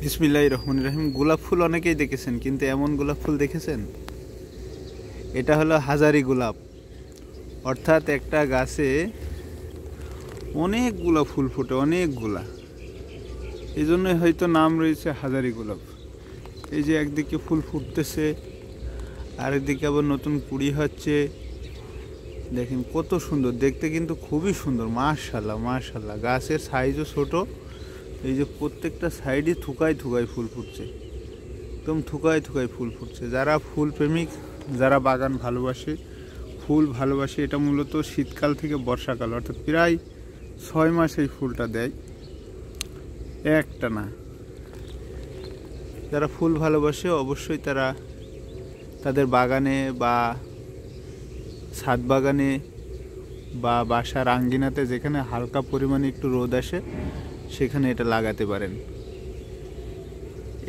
বিসমিল্লাহির রহমানির রহিম। গোলাপ ফুল অনেকেই দেখেছেন, কিন্তু এমন গোলাপ ফুল দেখেছেন? এটা হলো হাজারি গোলাপ। অর্থাৎ একটা গাছে অনেকগুলা ফুল ফোটে, অনেকগুলা। এই জন্যই হয়তো নাম রয়েছে হাজারি গোলাপ। এই যে একদিকে ফুল ফুটতেছে, আরেকদিকে আবার নতুন কুড়ি হচ্ছে। দেখেন কত সুন্দর দেখতে, কিন্তু খুবই সুন্দর। মাশাআল্লাহ মাশাআল্লাহ। গাছের সাইজও ছোট। এই যে প্রত্যেকটা সাইডে থুকায় থুকায় ফুল ফুটছে, একদম থুকায় থুকায় ফুল ফুটছে। যারা ফুল প্রেমিক, যারা বাগান ভালোবাসে, ফুল ভালোবাসে, এটা মূলত শীতকাল থেকে বর্ষাকাল, অর্থাৎ প্রায় 6 মাস এই ফুলটা দেয়, একটা না। যারা ফুল ভালোবাসে অবশ্যই তারা তাদের বাগানে বা ছাদ বাগানে বা বাসার আঙ্গিনাতে, যেখানে হালকা পরিমাণে একটু রোদ আসে, সেখানে এটা লাগাতে পারেন।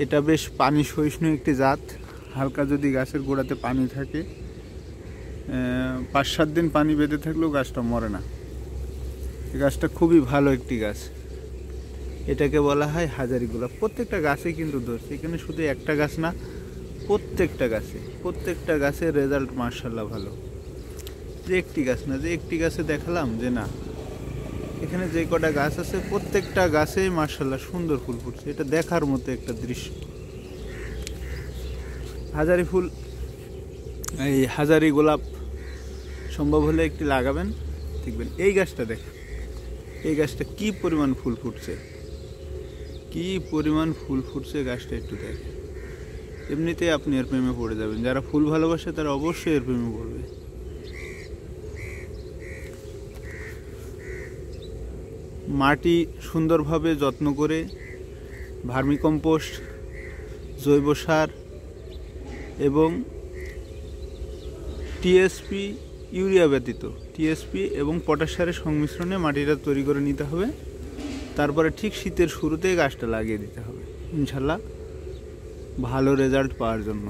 এটা বেশ পানি সহিষ্ণু একটি জাত। হালকা যদি গাছের গোড়াতে পানি থাকে, 5-7 দিন পানি বেঁধে থাকলেও গাছটা মরে না। এই গাছটা খুবই ভালো একটি গাছ। এটাকে বলা হয় হাজারি গোলাপ। প্রত্যেকটা গাছে কিন্তু ধরছে, এখানে শুধু একটা গাছ না, প্রত্যেকটা গাছের রেজাল্ট মাশাআল্লাহ ভালো। যে একটি গাছ না, যে একটি গাছে দেখালাম যে না, এখানে যে কটা গাছ আছে প্রত্যেকটা গাছেই মাশাআল্লাহ সুন্দর ফুল ফুটছে। এটা দেখার মতো একটা দৃশ্য। হাজারি ফুল, এই হাজারি গোলাপ সম্ভব হলে একটি লাগাবেন, দেখবেন। এই গাছটা দেখেন, এই গাছটা কি পরিমাণ ফুল ফুটছে, কি পরিমাণ ফুল ফুটছে গাছটা একটু দেখেন। এমনিতেই আপনি এর প্রেমে পড়ে যাবেন। যারা ফুল ভালোবাসে তারা অবশ্যই এর প্রেমে পড়বে। মাটি সুন্দরভাবে যত্ন করে ভার্মিকম্পোস্ট, জৈব সার এবং টিএসপি, ইউরিয়া ব্যতীত টিএসপি এবং পটাশ সারের সংমিশ্রণে মাটিটা তৈরি করে নিতে হবে। তারপরে ঠিক শীতের শুরুতেই গাছটা লাগিয়ে দিতে হবে, ইনশাল্লাহ ভালো রেজাল্ট পাওয়ার জন্য।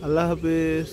আল্লাহ হাফেজ।